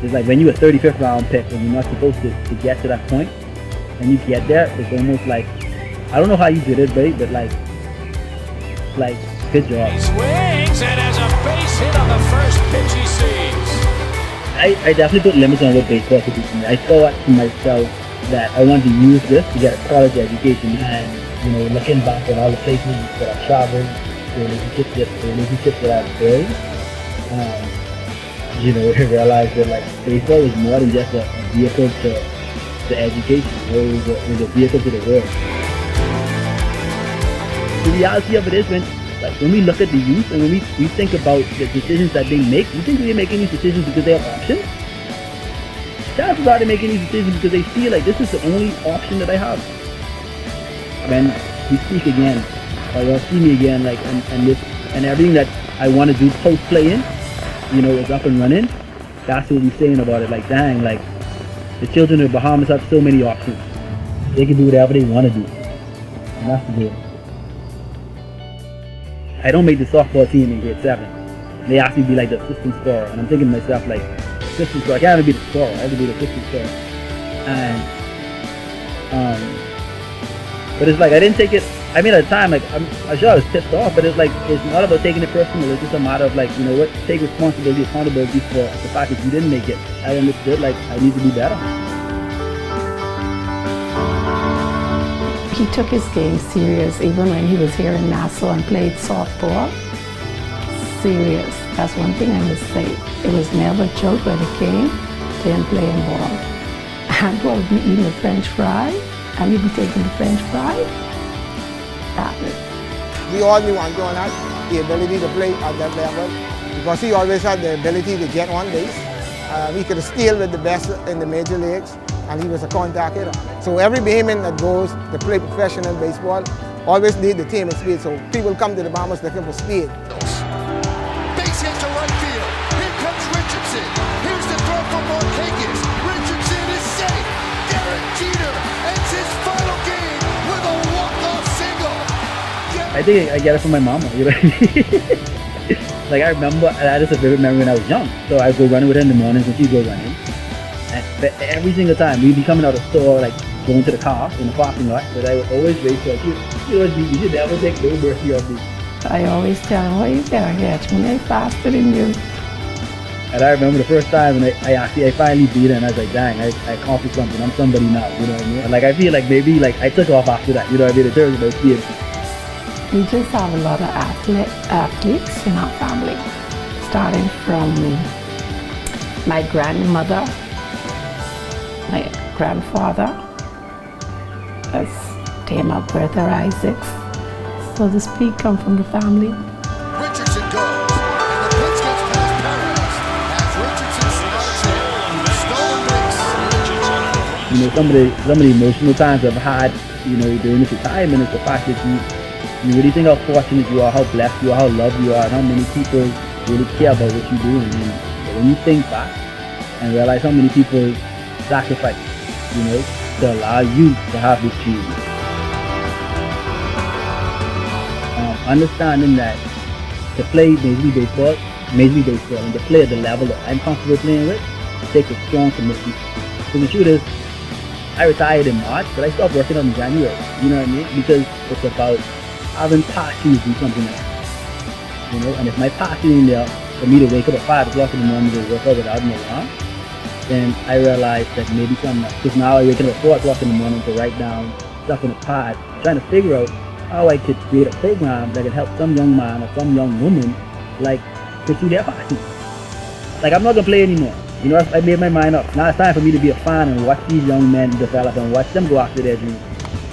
It's like when you're a 35th round pick and you're not supposed to get to that point, and you get there, it's almost like, I don't know how you did it, babe, but like, good job. He swings and has a base hit on the first pitch he sees. I definitely put limits on what baseball could do for me. I thought to myself that I wanted to use this to get a college education, and looking back at all the places that I've traveled, the relationships that I've built, I realized that like baseball is more than just a vehicle to education. It was a vehicle to the world. The reality of it is when we look at the youth and when we think about the decisions that they make, you think they're making these decisions because they have options? Chances are they're making these decisions because they feel like this is the only option that I have. When we speak again, or you'll see me again, like and everything that I want to do post playing, is up and running. That's what we're saying about it. Like, dang, like the children of the Bahamas have so many options. They can do whatever they want to do, and that's the deal. I don't make the softball team in grade 7. They asked me to be like the assistant scorer, and I'm thinking to myself like, assistant scorer, I can't even be the scorer, I have to be the assistant scorer. And but it's like I didn't take it. I mean, at the time, like I'm sure I was pissed off, but it's like it's not about taking it personal. It's just a matter of like, take responsibility, accountability for the fact that you didn't make it. I understood like I need to be better. He took his game serious even when he was here in Nassau and played softball. Serious. That's one thing I must say. It was never a joke when it came to him playing ball. Antoan would be eating a French fry and he'd be taking the French fry. That was. We all knew Antoan had the ability to play at that level because he always had the ability to get on base. He could steal with the best in the major leagues, and he was a contact hitter. So every Bahamian that goes to play professional baseball always need the team in speed. So people come to the Bahamas looking for speed. Base hit to right field. Here comes Richardson. Here's the throw for Marquez. Richardson is safe. Derek Jeter ends his final game with a walk-off single. I think I get it from my mama, Like I remember, I had a vivid memory when I was young. So I'd go running with her in the mornings when she'd go running. And every single time, we'd be coming out of the store, like going to the car in the parking lot, but I would always race her. You should never take no mercy on me. I always tell him, what you gonna get when they faster than you? And I remember the first time when I finally beat her, and I was like, dang, I accomplished something. I'm somebody now, you know what I mean? And like I feel like maybe like I took off after that, you know what I mean? In terms of my speed. We just have a lot of athletes in our family, starting from my grandmother, my grandfather, as Tama Bertha Isaacs. So the speed comes from the family. Richardson goes, and the pitch gets past Perez as Richardson slows in. Stolen base. Some of the emotional times I've had, during this retirement is the fact that you really think how fortunate you are, how blessed you are, how loved you are, and how many people really care about what you're doing. And when you think back and realize how many people sacrifice, to allow you to have this achievement. Understanding that to play Major League Baseball, and to play at the level that I'm comfortable playing with, takes a strong commitment. So the truth is, I retired in March, but I stopped working on in January. You know what I mean? Because it's about having passion to do something else. And if my passion in there for me to wake up at 5 o'clock in the morning to work out without an alarm, then I realized that maybe something else. Because now I wake up at 4 o'clock in the morning to write down stuff on a pad, trying to figure out how I could create a program that could help some young man or some young woman pursue their passion. Like I'm not gonna play anymore. I made my mind up. Now it's time for me to be a fan and watch these young men develop and watch them go after their dreams.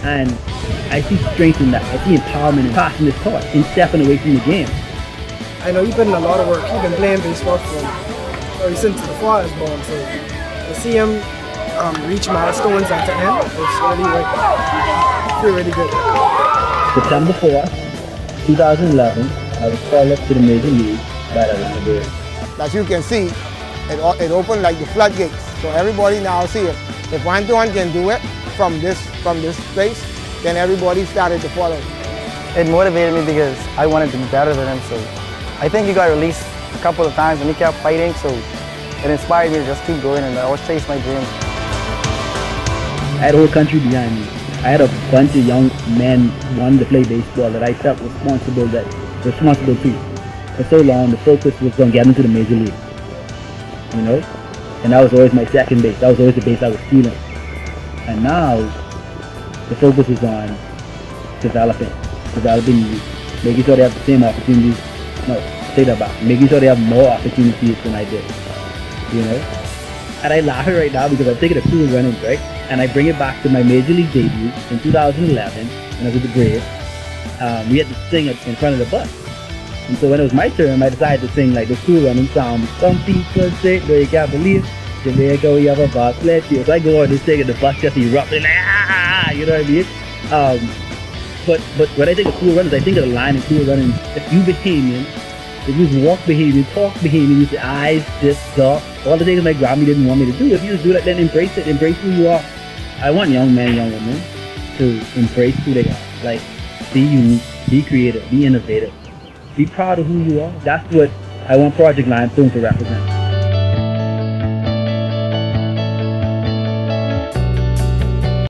And I see strength in that. I see empowerment and passion is taught in stepping away from the game. I know you put in a lot of work. You've been playing baseball since before I was born. So to see him reach milestones at the end, it's really good. September 4th, 2011, I was called up to the Major League by the Bears. As you can see, it opened like the floodgates. So everybody now see it. If Antoan can do it from this place, then everybody started to follow. It motivated me because I wanted to be better than him. So I think he got released a couple of times and he kept fighting. So it inspired me to just keep going and I always chase my dreams. I had a whole country behind me. I had a bunch of young men who wanted to play baseball that I felt responsible to. For so long, the focus was on getting to the major league. You know? And that was always my second base. That was always the base I was stealing. And now, the focus is on developing youth, making sure they have the same opportunities. No, take that back. Making sure they have more opportunities than I did. You know? And I laugh right now because I've taken a cool run in, right? And I bring it back to my major league debut in 2011 when I was with the Braves. We had to sing it in front of the bus. And so when it was my turn, I decided to sing like the cool running song. Some people say, no, you can't believe Jamaica, we have a bobsled field. So I go on to sing and the bus just erupting like, ah, you know what I mean? But when I think of cool runners, I think of the line in Cool Runnings. If you Bahamian, if you walk Bahamian, talk Bahamian, use your eyes, this, all the things my Grammy didn't want me to do. If you just do that, then embrace it, embrace who you are. I want young men, young women to embrace who they are. Like, be unique, be creative, be innovative, be proud of who you are. That's what I want Project Limestone to represent.